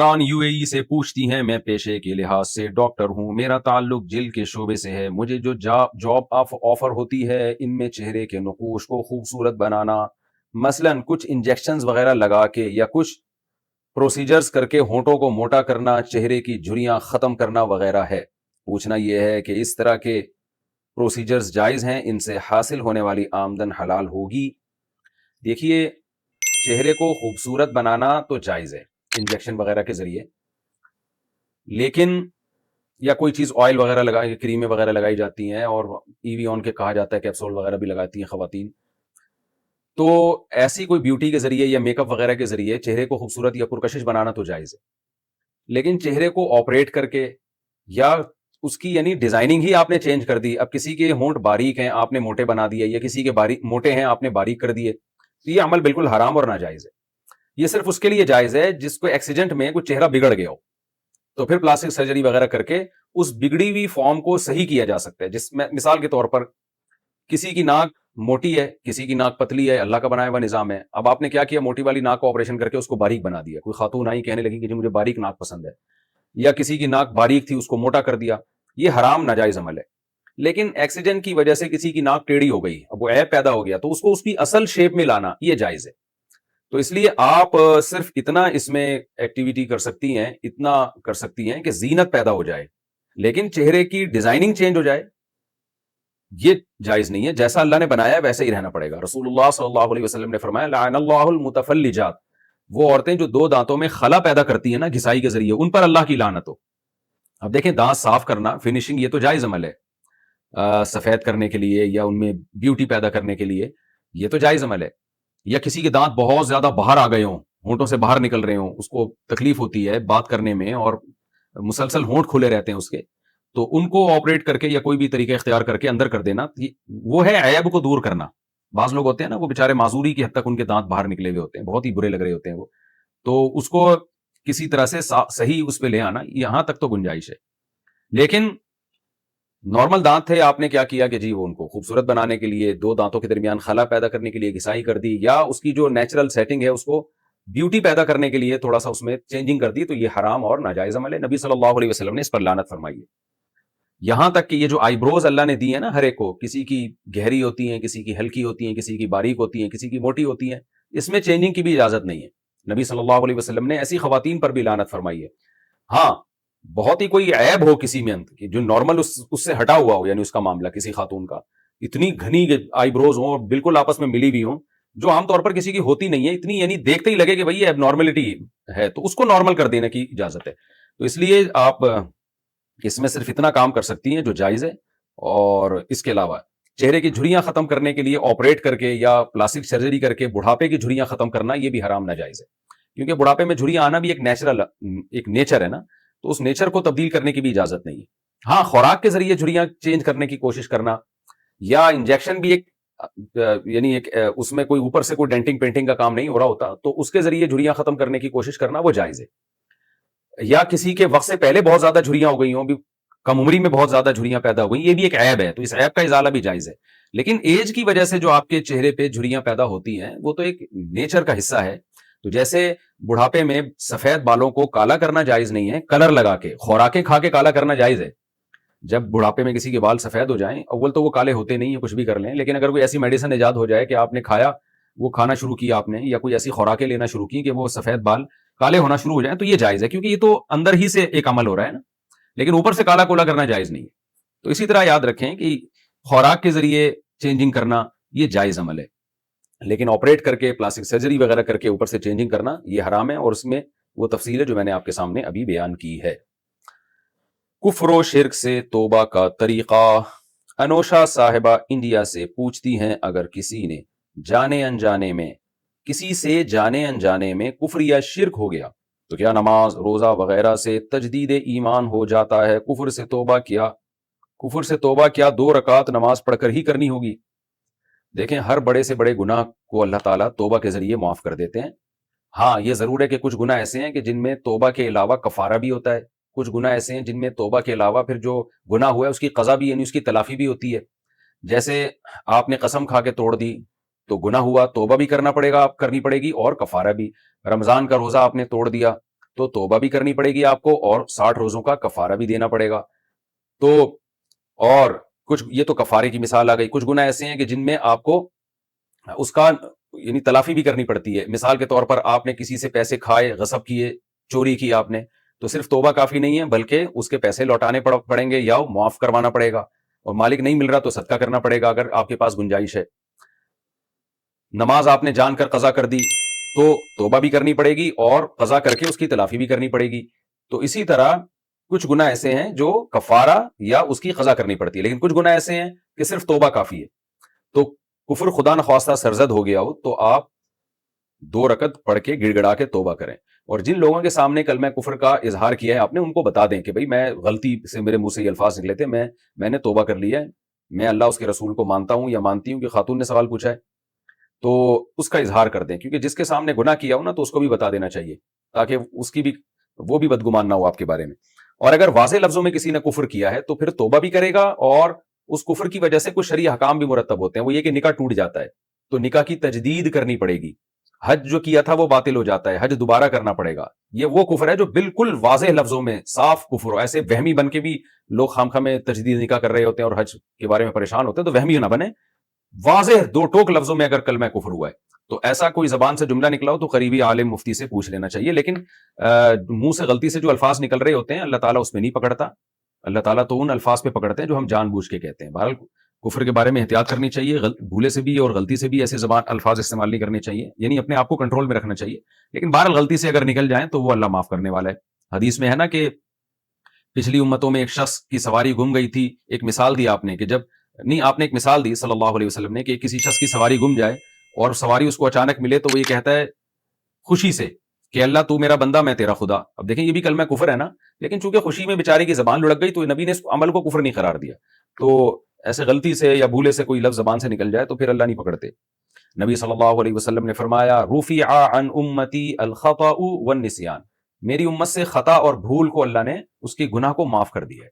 UAE سے پوچھتی ہیں، میں پیشے کے لحاظ سے ڈاکٹر ہوں، میرا تعلق جلد کے شعبے سے ہے، مجھے جو جاب آفر ہوتی ہے ان میں چہرے کے نقوش کو خوبصورت بنانا، مثلاً کچھ انجیکشنز وغیرہ لگا کے یا کچھ پروسیجرز کر کے ہونٹوں کو موٹا کرنا، چہرے کی جھریاں ختم کرنا وغیرہ ہے۔ پوچھنا یہ ہے کہ اس طرح کے پروسیجرز جائز ہیں، ان سے حاصل ہونے والی آمدن حلال ہوگی؟ دیکھیے، چہرے کو خوبصورت بنانا تو جائز ہے انجیکشن وغیرہ کے ذریعے، لیکن یا کوئی چیز آئل وغیرہ لگائی، کریمیں وغیرہ لگائی جاتی ہیں، اور وی آن کے کہا جاتا ہے کیپسول وغیرہ بھی لگاتی ہیں خواتین، تو ایسی کوئی بیوٹی کے ذریعے یا میک اپ وغیرہ کے ذریعے چہرے کو خوبصورت یا پرکشش بنانا تو جائز ہے، لیکن چہرے کو آپریٹ کر کے یا اس کی یعنی ڈیزائننگ ہی آپ نے چینج کر دی، اب کسی کے ہونٹ باریک ہیں آپ نے موٹے بنا دیے، یا کسی کے موٹے ہیں آپ نے باریک کر دیے، تو یہ عمل بالکل حرام اور ناجائز ہے۔ یہ صرف اس کے لیے جائز ہے جس کو ایکسیڈنٹ میں کوئی چہرہ بگڑ گیا ہو، تو پھر پلاسٹک سرجری وغیرہ کر کے اس بگڑی ہوئی فارم کو صحیح کیا جا سکتا ہے، جس میں مثال کے طور پر کسی کی ناک موٹی ہے، کسی کی ناک پتلی ہے، اللہ کا بنایا ہوا نظام ہے، اب آپ نے کیا کیا، موٹی والی ناک کو آپریشن کر کے اس کو باریک بنا دیا، کوئی خاتون آئی کہنے لگی کہ جی مجھے باریک ناک پسند ہے، یا کسی کی ناک باریک تھی اس کو موٹا کر دیا، یہ حرام ناجائز عمل ہے۔ لیکن ایکسیڈنٹ کی وجہ سے کسی کی ناک ٹیڑھی ہو گئی، اب وہ عیب پیدا ہو گیا، تو اس کو اس کی اصل شیپ میں لانا یہ جائز ہے۔ تو اس لیے آپ صرف اتنا اس میں ایکٹیویٹی کر سکتی ہیں، اتنا کر سکتی ہیں کہ زینت پیدا ہو جائے، لیکن چہرے کی ڈیزائننگ چینج ہو جائے یہ جائز نہیں ہے۔ جیسا اللہ نے بنایا ہے ویسے ہی رہنا پڑے گا۔ رسول اللہ صلی اللہ علیہ وسلم نے فرمایا لعن اللہ المتفلجات، وہ عورتیں جو دو دانتوں میں خلا پیدا کرتی ہیں نا گھسائی کے ذریعے، ان پر اللہ کی لعنت ہو۔ اب دیکھیں، دانت صاف کرنا، فنیشنگ، یہ تو جائز عمل ہے، سفید کرنے کے لیے یا ان میں بیوٹی پیدا کرنے کے لیے یہ تو جائز عمل ہے، یا کسی کے دانت بہت زیادہ باہر آ گئے ہوں، ہونٹوں سے باہر نکل رہے ہوں، اس کو تکلیف ہوتی ہے بات کرنے میں اور مسلسل ہونٹ کھلے رہتے ہیں اس کے، تو ان کو آپریٹ کر کے یا کوئی بھی طریقہ اختیار کر کے اندر کر دینا، وہ ہے عیب کو دور کرنا۔ بعض لوگ ہوتے ہیں نا وہ بیچارے معذوری کی حد تک ان کے دانت باہر نکلے ہوئے ہوتے ہیں، بہت ہی برے لگ رہے ہوتے ہیں وہ، تو اس کو کسی طرح سے صحیح اس پہ لے آنا، یہاں تک تو گنجائش ہے۔ لیکن نارمل دانت تھے، آپ نے کیا کیا کہ جی وہ ان کو خوبصورت بنانے کے لیے دو دانتوں کے درمیان خلا پیدا کرنے کے لیے گھسائی کر دی، یا اس کی جو نیچرل سیٹنگ ہے اس کو بیوٹی پیدا کرنے کے لیے تھوڑا سا اس میں چینجنگ کر دی، تو یہ حرام اور ناجائز عمل ہے۔ نبی صلی اللہ علیہ وسلم نے اس پر لعنت فرمائی ہے۔ یہاں تک کہ یہ جو آئی بروز اللہ نے دی ہے نا ہر ایک کو، کسی کی گہری ہوتی ہیں، کسی کی ہلکی ہوتی ہیں، کسی کی باریک ہوتی ہیں، کسی کی موٹی ہوتی ہیں، اس میں چینجنگ کی بھی اجازت نہیں ہے۔ نبی صلی اللہ علیہ وسلم نے ایسی خواتین پر بھی لعنت فرمائی ہے۔ ہاں، بہت ہی کوئی عیب ہو کسی میں کہ جو نارمل اس سے ہٹا ہوا ہو، یعنی اس کا معاملہ کسی خاتون کا اتنی گھنی آئی بروز ہوں اور بالکل آپس میں ملی بھی ہوں، جو عام طور پر کسی کی ہوتی نہیں ہے، اتنی یعنی دیکھتے ہی لگے کہ بھئی اب نارملٹی ہے، تو اس کو نارمل کر دینے کی اجازت ہے۔ تو اس لیے آپ اس میں صرف اتنا کام کر سکتی ہیں جو جائز ہے، اور اس کے علاوہ چہرے کی جھریاں ختم کرنے کے لیے آپریٹ کر کے یا پلاسٹک سرجری کر کے بڑھاپے کی جھریاں ختم کرنا یہ بھی حرام ناجائز ہے، کیونکہ بڑھاپے میں جھریاں آنا بھی ایک نیچر ہے نا، تو اس نیچر کو تبدیل کرنے کی بھی اجازت نہیں ہے۔ ہاں، خوراک کے ذریعے جھریاں چینج کرنے کی کوشش کرنا یا انجیکشن بھی یعنی اس میں کوئی اوپر سے کوئی ڈینٹنگ پینٹنگ کا کام نہیں ہو رہا ہوتا، تو اس کے ذریعے جھریاں ختم کرنے کی کوشش کرنا وہ جائز ہے۔ یا کسی کے وقت سے پہلے بہت زیادہ جھریاں ہو گئی ہوں، بھی کم عمری میں بہت زیادہ جھریاں پیدا ہو گئی، یہ بھی ایک عیب ہے، تو اس عیب کا ازالہ بھی جائز ہے۔ لیکن ایج کی وجہ سے جو آپ کے چہرے پہ جھریاں پیدا ہوتی ہیں وہ تو ایک نیچر کا حصہ ہے۔ تو جیسے بڑھاپے میں سفید بالوں کو کالا کرنا جائز نہیں ہے، کلر لگا کے خوراکیں کھا کے کالا کرنا جائز ہے۔ جب بڑھاپے میں کسی کے بال سفید ہو جائیں، اول تو وہ کالے ہوتے نہیں ہیں، کچھ بھی کر لیں، لیکن اگر کوئی ایسی میڈیسن ایجاد ہو جائے کہ آپ نے کھایا، وہ کھانا شروع کیا آپ نے، یا کوئی ایسی خوراکیں لینا شروع کی کہ وہ سفید بال کالے ہونا شروع ہو جائیں، تو یہ جائز ہے، کیونکہ یہ تو اندر ہی سے ایک عمل ہو رہا ہے نا، لیکن اوپر سے کالا کولا کرنا جائز نہیں ہے۔ تو اسی طرح یاد رکھیں کہ خوراک کے ذریعے چینجنگ کرنا یہ جائز عمل ہے، لیکن آپریٹ کر کے پلاسٹک سرجری وغیرہ کر کے اوپر سے چینجنگ کرنا یہ حرام ہے، اور اس میں وہ تفصیل ہے جو میں نے آپ کے سامنے ابھی بیان کی ہے۔ کفر و شرک سے توبہ کا طریقہ۔ انوشا صاحبہ انڈیا سے پوچھتی ہیں، اگر کسی نے جانے انجانے میں کفر یا شرک ہو گیا تو کیا نماز، روزہ وغیرہ سے تجدید ایمان ہو جاتا ہے؟ کفر سے توبہ کیا 2 رکعت نماز پڑھ کر ہی کرنی ہوگی؟ دیکھیں، ہر بڑے سے بڑے گناہ کو اللہ تعالیٰ توبہ کے ذریعے معاف کر دیتے ہیں۔ ہاں، یہ ضرور ہے کہ کچھ گناہ ایسے ہیں کہ جن میں توبہ کے علاوہ کفارہ بھی ہوتا ہے، کچھ گناہ ایسے ہیں جن میں توبہ کے علاوہ پھر جو گناہ ہوا ہے اس کی قضا بھی، یعنی اس کی تلافی بھی ہوتی ہے۔ جیسے آپ نے قسم کھا کے توڑ دی تو گناہ ہوا، توبہ بھی کرنی پڑے گی اور کفارہ بھی۔ رمضان کا روزہ آپ نے توڑ دیا تو توبہ بھی کرنی پڑے گی آپ کو اور 60 روزوں کا کفارہ بھی دینا پڑے گا. تو اور کچھ, یہ تو کفارے کی مثال آ گئی. کچھ گناہ ایسے ہیں کہ جن میں آپ کو اس کا یعنی تلافی بھی کرنی پڑتی ہے. مثال کے طور پر آپ نے کسی سے پیسے کھائے, غصب کیے, چوری کی آپ نے, تو صرف توبہ کافی نہیں ہے بلکہ اس کے پیسے لوٹانے پڑیں گے یا معاف کروانا پڑے گا, اور مالک نہیں مل رہا تو صدقہ کرنا پڑے گا اگر آپ کے پاس گنجائش ہے. نماز آپ نے جان کر قضا کر دی تو توبہ بھی کرنی پڑے گی اور قضا کر کے اس کی تلافی بھی کرنی پڑے گی. تو اسی طرح کچھ گناہ ایسے ہیں جو کفارہ یا اس کی قضا کرنی پڑتی ہے, لیکن کچھ گناہ ایسے ہیں کہ صرف توبہ کافی ہے. تو کفر خدا نخواستہ سرزد ہو گیا ہو تو آپ 2 رکعت پڑھ کے گڑ گڑا کے توبہ کریں, اور جن لوگوں کے سامنے کلمہ کفر کا اظہار کیا ہے آپ نے ان کو بتا دیں کہ بھئی میں غلطی سے میرے منہ سے یہ الفاظ نکلے تھے, میں نے توبہ کر لیا ہے, میں اللہ اس کے رسول کو مانتا ہوں یا مانتی ہوں کہ خاتون نے سوال پوچھا ہے, تو اس کا اظہار کر دیں. کیونکہ جس کے سامنے گناہ کیا ہو نا تو اس کو بھی بتا دینا چاہیے تاکہ اس کی بھی وہ بھی بدگمان نہ ہو آپ کے بارے میں. اور اگر واضح لفظوں میں کسی نے کفر کیا ہے تو پھر توبہ بھی کرے گا, اور اس کفر کی وجہ سے کچھ شرعی احکام بھی مرتب ہوتے ہیں. وہ یہ کہ نکاح ٹوٹ جاتا ہے تو نکاح کی تجدید کرنی پڑے گی, حج جو کیا تھا وہ باطل ہو جاتا ہے, حج دوبارہ کرنا پڑے گا. یہ وہ کفر ہے جو بالکل واضح لفظوں میں صاف کفر ہو. ایسے وہمی بن کے بھی لوگ خامخواہ میں تجدید نکاح کر رہے ہوتے ہیں اور حج کے بارے میں پریشان ہوتے ہیں, تو وہمی نہ بنے. واضح 2 ٹوک لفظوں میں اگر کلمہ کفر ہوا ہے تو ایسا کوئی زبان سے جملہ نکلا ہو تو قریبی عالم مفتی سے پوچھ لینا چاہیے. لیکن منہ سے غلطی سے جو الفاظ نکل رہے ہوتے ہیں اللہ تعالیٰ اس میں نہیں پکڑتا. اللہ تعالیٰ تو ان الفاظ پہ پکڑتے ہیں جو ہم جان بوجھ کے کہتے ہیں. بہرحال کفر کے بارے میں احتیاط کرنی چاہیے, بھولے سے بھی اور غلطی سے بھی ایسے زبان الفاظ استعمال نہیں کرنے چاہیے, یعنی اپنے آپ کو کنٹرول میں رکھنا چاہیے. لیکن بہرحال غلطی سے اگر نکل جائیں تو وہ اللہ معاف کرنے والا ہے. حدیث میں ہے نا کہ پچھلی امتوں میں ایک شخص کی سواری گم گئی تھی. ایک مثال دی آپ نے کہ جب نہیں, آپ نے ایک مثال دی صلی اللہ علیہ وسلم نے کہ کسی شخص کی سواری گم جائے اور سواری اس کو اچانک ملے تو وہ یہ کہتا ہے خوشی سے کہ اللہ تو میرا بندہ میں تیرا خدا. اب دیکھیں یہ بھی کلمہ کفر ہے نا, لیکن چونکہ خوشی میں بیچارے کی زبان لڑک گئی تو نبی نے اس عمل کو کفر نہیں قرار دیا. تو ایسے غلطی سے یا بھولے سے کوئی لفظ زبان سے نکل جائے تو پھر اللہ نہیں پکڑتے. نبی صلی اللہ علیہ وسلم نے فرمایا رفع عن امتی الخطأ والنسیان, میری امت سے خطا اور بھول کو اللہ نے اس کی گناہ کو معاف کر دیا ہے.